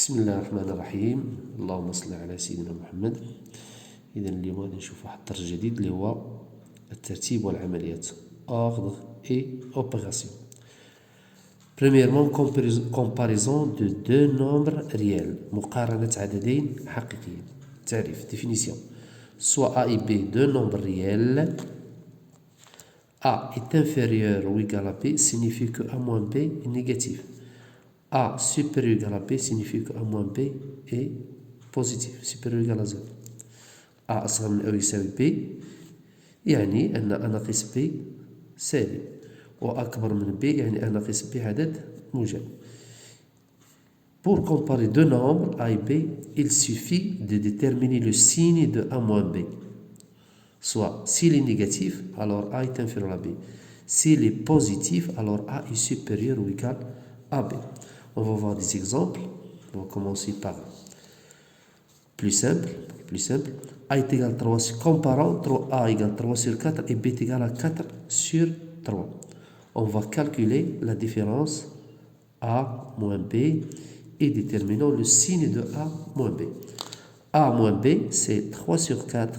بسم الله الرحمن الرحيم. اللهم صل على سيدنا محمد. إذا اليوم غادي نشوف واحد الدرس جديد اللي هو الترتيب والعمليات ordre et opération. Premièrement, comparaison de deux nombres réels. مقارنة عددين حقيقيين. تعريف définition. Soit A et B deux nombres réels. A est inférieur ou égal à B signifie que A moins B est négatif. A supérieur ou égal à B signifie que A moins B est positif, supérieur ou égal à 0. A أصغر من أو يساوي B يعني أن A ناقص B سالب، وأكبر من B يعني A ناقص B عدد موجب. Pour comparer deux nombres A et B, il suffit de déterminer le signe de A moins B. Soit s'il est négatif, alors A est inférieur à B. S'il est positif, alors A est supérieur ou égal à B. On va voir des exemples. On va commencer par plus simple. A est égal à 3 sur... Comparons A égale 3 sur 4 et B est égal à 4 sur 3. On va calculer la différence A moins B et déterminons le signe de A moins B. A moins B, c'est 3 sur 4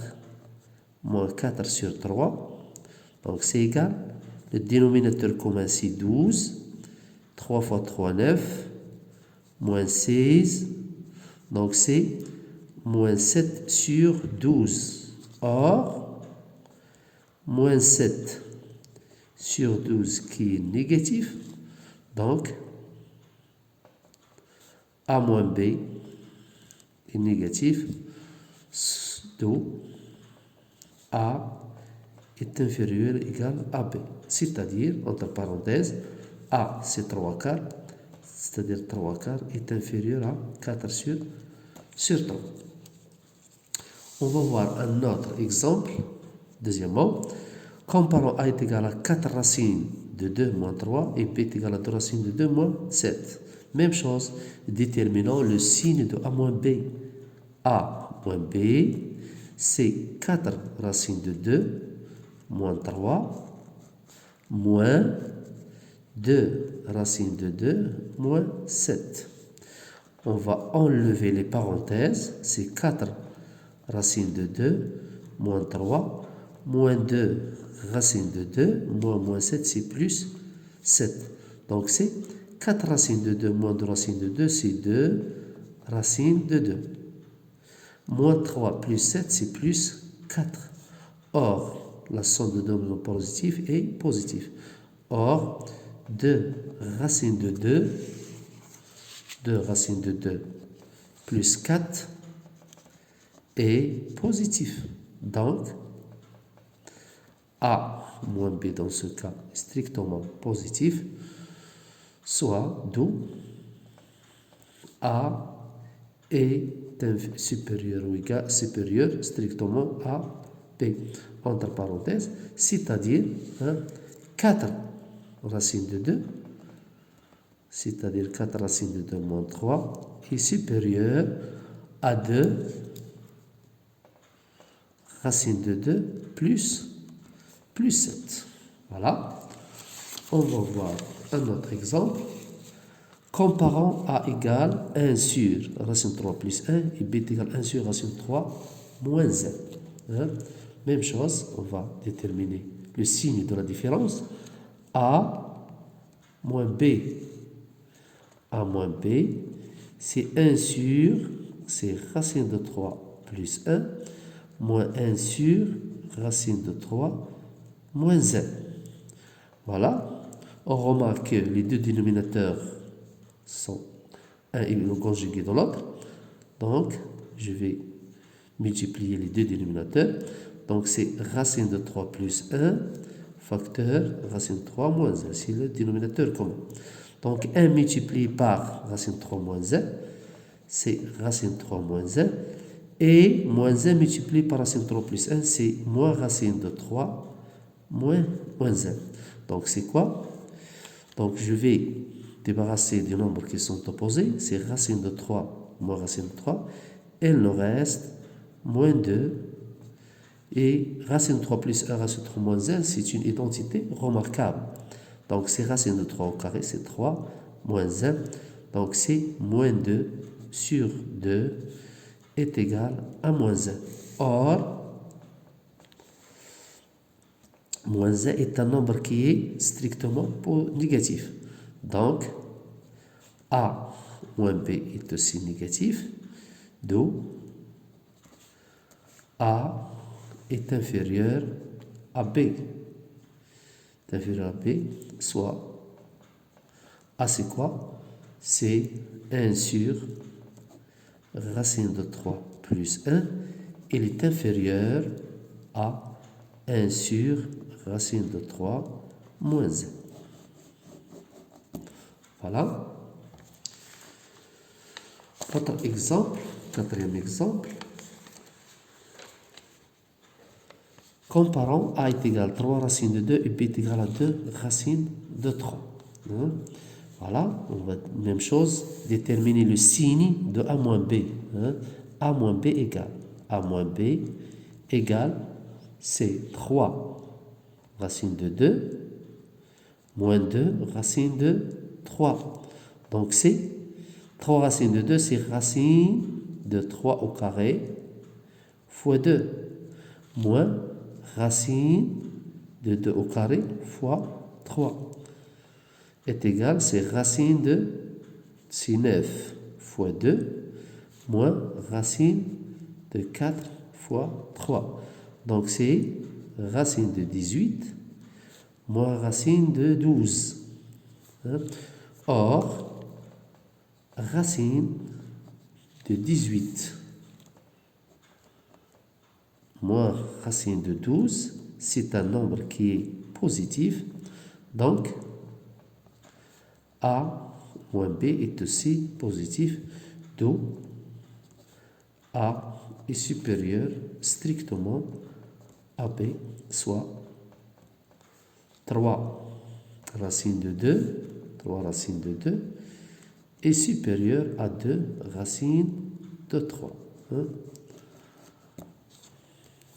moins 4 sur 3. Donc c'est égal. Le dénominateur commun, c'est 12. 3 fois 3, 9. Moins 16. Donc c'est moins 7 sur 12. Or, moins 7 sur 12 qui est négatif. Donc, A moins B est négatif. D'où A est inférieur ou égal à B. C'est-à-dire, entre parenthèses, A c'est 3 quarts, c'est-à-dire 3 quarts est inférieur à 4 sur 3. On va voir un autre exemple. Deuxièmement, comparons A est égal à 4 racines de 2 moins 3 et B est égal à 2 racines de 2 moins 7. Même chose, déterminons le signe de A moins B. A moins B, c'est 4 racines de 2 moins 3 moins 2 racines de 2 moins 7. On va enlever les parenthèses, c'est 4 racines de 2 moins 3 moins 2 racines de 2 moins 7, c'est plus 7. Donc c'est 4 racines de 2 moins 2 racines de 2, c'est 2 racines de 2. Moins 3 plus 7, c'est plus 4. Or, la somme de deux nombres positifs est positive. Or, 2 racines de 2, 2 racines de 2 plus 4 est positif. Donc, A moins B dans ce cas est strictement positif, soit d'où A est supérieur ou égal, supérieur strictement à B. Entre parenthèses, c'est-à-dire 4 racines de 2, c'est-à-dire 4 racines de 2 moins 3 est supérieur à 2 racines de 2 plus 7. Voilà. On va voir un autre exemple. Comparons A égale 1 sur racine 3 plus 1 et B égale 1 sur racine 3 moins 1. Même chose, on va déterminer le signe de la différence. A moins B. A moins B, c'est 1 sur, c'est racine de 3 plus 1, moins 1 sur racine de 3 moins 1. Voilà. On remarque que les deux dénominateurs sont un et le conjugué de l'autre. Donc, je vais multiplier les deux dénominateurs. Donc, c'est racine de 3 plus 1 facteur racine de 3 moins 1. C'est le dénominateur commun. Donc, 1 multiplié par racine de 3 moins 1, c'est racine de 3 moins 1. Et moins 1 multiplié par racine de 3 plus 1, c'est moins racine de 3 moins 1. Donc, c'est quoi? Donc, je vais débarrasser des nombres qui sont opposés. C'est racine de 3 moins racine de 3. Il nous reste moins 2. Et racine de 3 plus 1, racine de 3 moins 1, c'est une identité remarquable. Donc, c'est racine de 3 au carré, c'est 3 moins 1. Donc, c'est moins 2 sur 2 est égal à moins 1. Or, moins 1 est un nombre qui est strictement négatif. Donc, A moins B est aussi négatif, d'où A est inférieur à B. Est inférieur à B, soit A c'est quoi? C'est 1 sur racine de 3 plus 1. Il est inférieur à 1 sur racine de 3 moins 1. Voilà. Autre exemple, quatrième exemple. Comparons A est égal à 3 racines de 2 et B est égal à 2 racines de 3. Voilà, on va, même chose, déterminer le signe de A moins B. A moins B égale. A moins B égale, c'est 3 racines de 2 moins 2 racines de 3. Donc c'est 3 racines de 2, c'est racine de 3 au carré fois 2 moins racine de 2 au carré fois 3 est égal, c'est racine de 9 fois 2 moins racine de 4 fois 3. Donc c'est racine de 18 moins racine de 12. Or, racine de 18 moins racine de 12, c'est un nombre qui est positif. Donc, A moins B est aussi positif, d'où A est supérieur strictement à B, soit 3 racines de 2, 3 racines de 2 est supérieur à 2 racines de 3.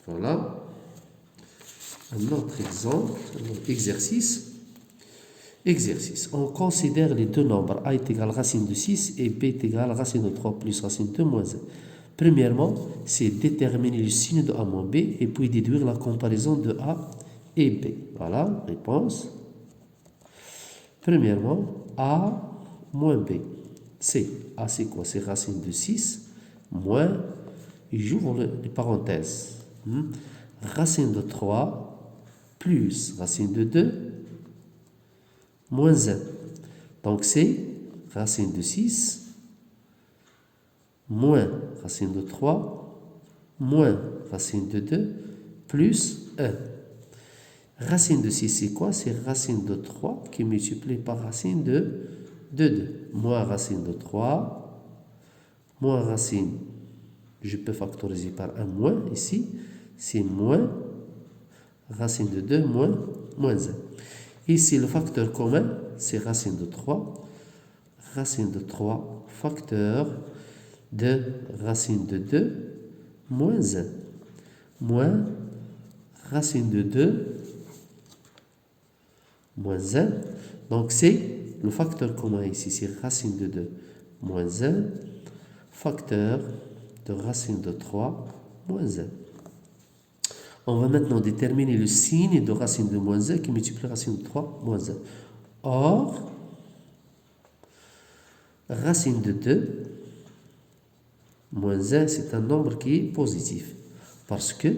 Voilà. Un autre exemple, un autre exercice. Exercice. On considère les deux nombres A est égal à racine de 6 et B est égal à racine de 3 plus racine de 2 moins 1. Premièrement, c'est déterminer le signe de A moins B et puis déduire la comparaison de A et B. Voilà, réponse. Premièrement, A moins B. A c'est quoi? C'est racine de 6 moins, j'ouvre les parenthèses, racine de 3 plus racine de 2 moins 1. Donc c'est racine de 6 moins racine de 3 moins racine de 2 plus 1. Racine de 6 c'est quoi? C'est racine de 3 qui est multiplié par racine de 2. Moins racine de 3 moins racine, je peux factoriser par un moins ici, c'est moins racine de 2 moins 1. Ici, le facteur commun, c'est racine de 3. Racine de 3, facteur de racine de 2, moins 1. Moins racine de 2, moins 1. Donc, c'est le facteur commun ici, c'est racine de 2, moins 1. Facteur de racine de 3, moins 1. On va maintenant déterminer le signe de racine de moins 1 qui multiplie racine de 3 moins 1. Or, racine de 2 moins 1, c'est un nombre qui est positif parce que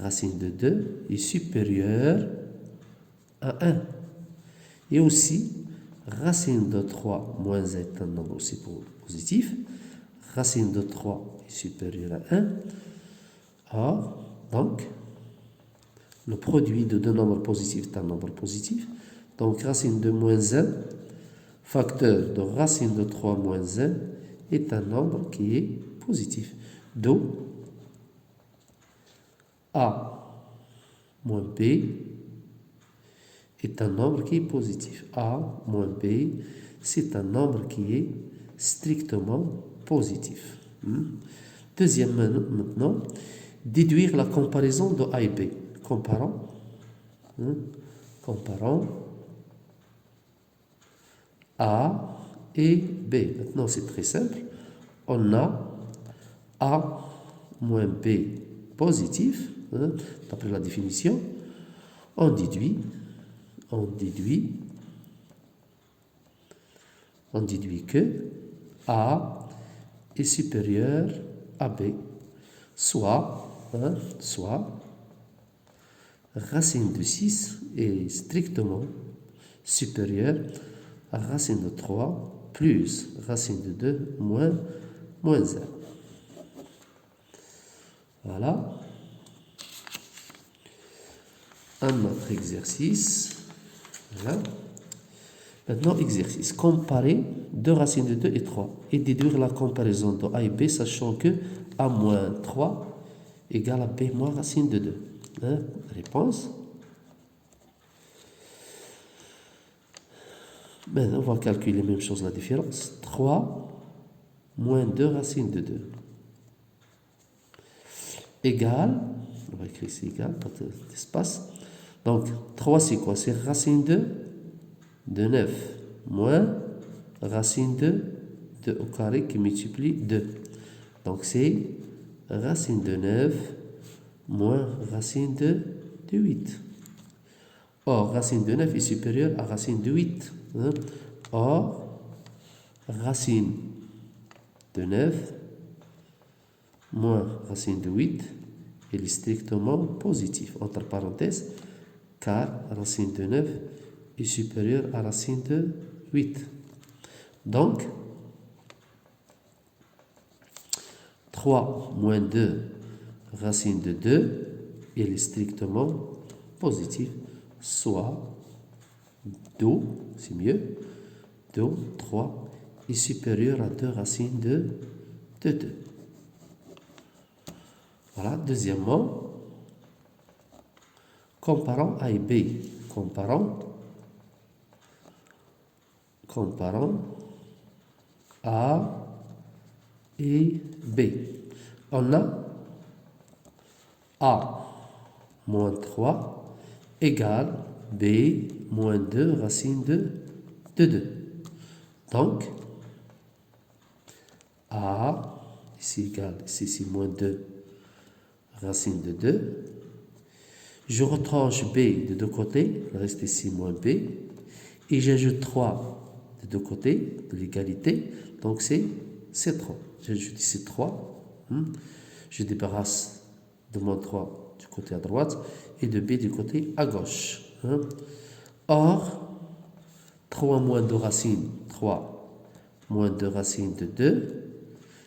racine de 2 est supérieure à 1. Et aussi, racine de 3 moins 1 est un nombre aussi positif. Racine de 3 est supérieure à 1. Or, donc, le produit de deux nombres positifs est un nombre positif. Donc, racine de moins 1, facteur de racine de 3 moins 1, est un nombre qui est positif. D'où A moins B est un nombre qui est positif. A moins B, c'est un nombre qui est strictement positif. Deuxième maintenant, déduire la comparaison de A et B. Comparons. Comparons A et B. Maintenant, c'est très simple. on a A moins B positif, hein, d'après la définition, on déduit que A est supérieur à B, soit racine de 6 est strictement supérieure à racine de 3 plus racine de 2 moins 1. Voilà. Un autre exercice. Voilà. Maintenant, exercice. Comparer 2 racines de 2 et 3 et déduire la comparaison de A et B, sachant que A moins 3 égale à B moins racine de 2. Hein? Réponse. Maintenant, on va calculer la même chose, la différence. 3 moins 2 racines de 2 égale, on va écrire c'est égal, pas d'espace. Donc, 3 c'est quoi? C'est racine de 9 moins racine de 2 au carré qui multiplie 2. Donc, c'est racine de 9 moins racine de 8. Or, racine de 9 est supérieure à racine de 8. Hein? Or, racine de 9 moins racine de 8, elle est strictement positive. Entre parenthèses, car racine de 9 est supérieure à racine de 8. Donc, 3 moins 2 racine de 2, elle est strictement positive, soit Do, c'est mieux, Do 3 est supérieur à 2 racines de 2. Voilà, deuxièmement, comparons A et B. Comparons A et B. On a A moins 3 égale B moins 2 racine de 2. Donc, A, ici égale, ici c'est moins 2 racine de 2. Je retranche B de deux côtés, il reste ici moins B. Et j'ajoute 3 de deux côtés de l'égalité, donc c'est 3. J'ajoute ici 3. Je débarrasse de moins 3 du côté à droite et de B du côté à gauche. Or, 3 moins 2 racines, 3 moins 2 racines de 2,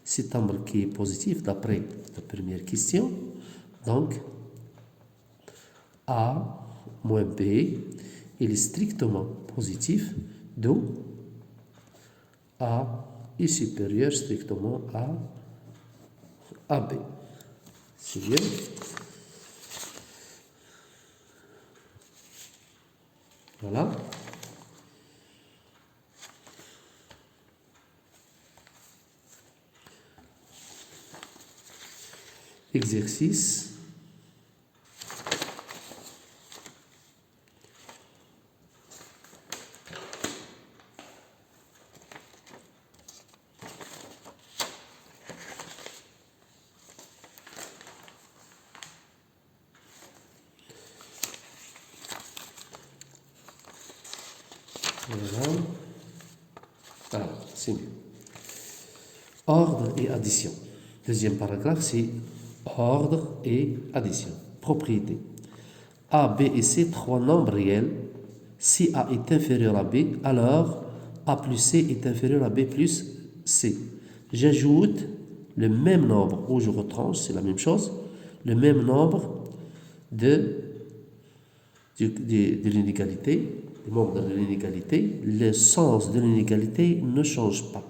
c'est un nombre qui est positif d'après la première question. Donc, A moins B, il est strictement positif, d'où A est supérieur strictement à B. C'est bien. Voilà. Exercice. Voilà. Alors, c'est mieux. Ordre et addition. Deuxième paragraphe, c'est ordre et addition. Propriété. A, B et C, trois nombres réels. Si A est inférieur à B, alors A plus C est inférieur à B plus C. J'ajoute le même nombre, ou je retranche, c'est la même chose, le même nombre de l'inégalité, les membres de l'inégalité. Le sens de l'inégalité ne change pas.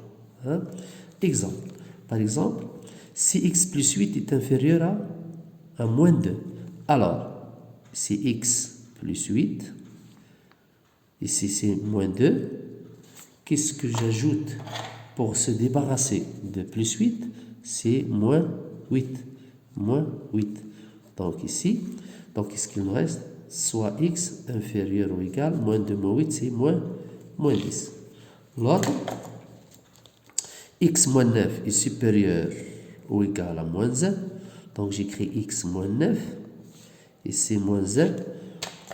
Exemple. Par exemple, si x plus 8 est inférieur à moins 2, alors si x plus 8, ici c'est moins 2, qu'est-ce que j'ajoute pour se débarrasser de plus 8? C'est moins 8. Moins 8. Donc ici, donc qu'est-ce qu'il nous reste? Soit x inférieur ou égal, moins 2 moins 8, c'est moins 10. L'autre, x moins 9 est supérieur ou égal à moins 1. Donc j'écris x moins 9 et c'est moins 1.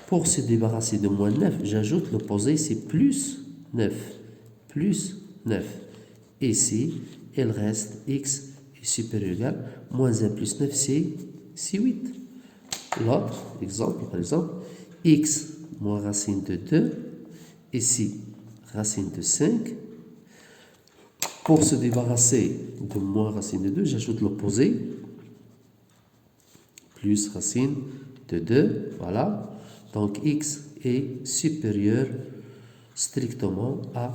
Pour se débarrasser de moins 9, j'ajoute l'opposé, c'est plus 9. Plus 9. Et ici, il reste x est supérieur ou égal. Moins 1 plus 9, c'est 8. L'autre exemple, par exemple, x moins racine de 2. Ici, racine de 5. Pour se débarrasser de moins racine de 2, j'ajoute l'opposé. Plus racine de 2. Voilà. Donc, x est supérieur strictement à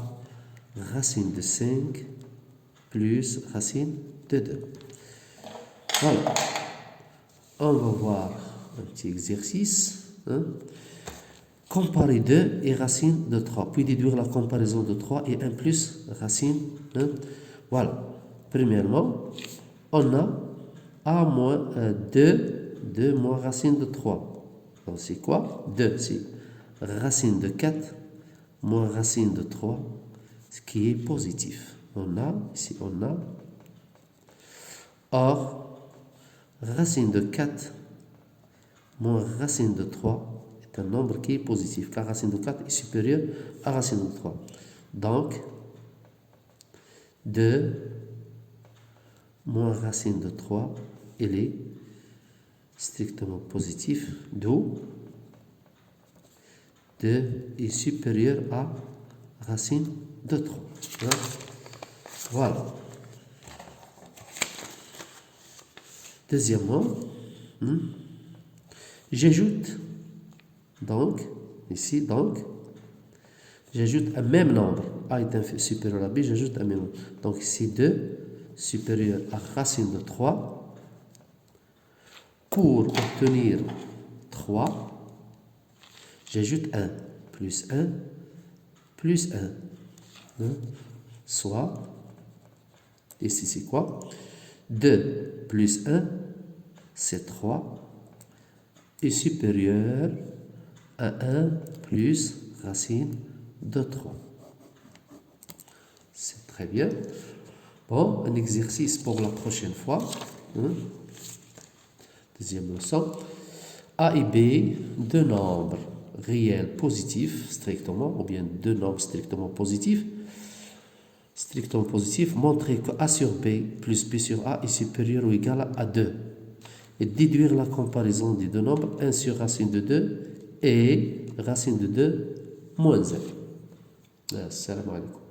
racine de 5 plus racine de 2. Voilà. On va voir un petit exercice. Comparer 2 et racine de 3, puis déduire la comparaison de 3 et 1 plus racine. Voilà. Premièrement, on a a moins 2 moins racine de 3. Donc c'est quoi? 2, c'est racine de 4 moins racine de 3, ce qui est positif. Ici on a. Or, racine de 4 moins racine de 3 est un nombre qui est positif, car racine de 4 est supérieure à racine de 3. Donc, 2 moins racine de 3, il est strictement positif, d'où 2 est supérieur à racine de 3. Voilà. Deuxièmement, j'ajoute donc, ici, donc, j'ajoute un même nombre. A est supérieur à B, j'ajoute un même nombre. Donc ici, 2 supérieur à racine de 3. Pour obtenir 3, j'ajoute 1 plus 1 plus 1. Soit, ici c'est quoi? 2 plus 1, c'est 3, est supérieur à 1 plus racine de 3. C'est très bien. Bon, un exercice pour la prochaine fois. Deuxième leçon. A et B, deux nombres réels positifs, strictement, ou bien deux nombres strictement positifs. Strictement positif, montrer que A sur B plus B sur A est supérieur ou égal à 2. Et déduire la comparaison des deux nombres, 1 sur racine de 2 et racine de 2 moins 1. Assalamu alaikum.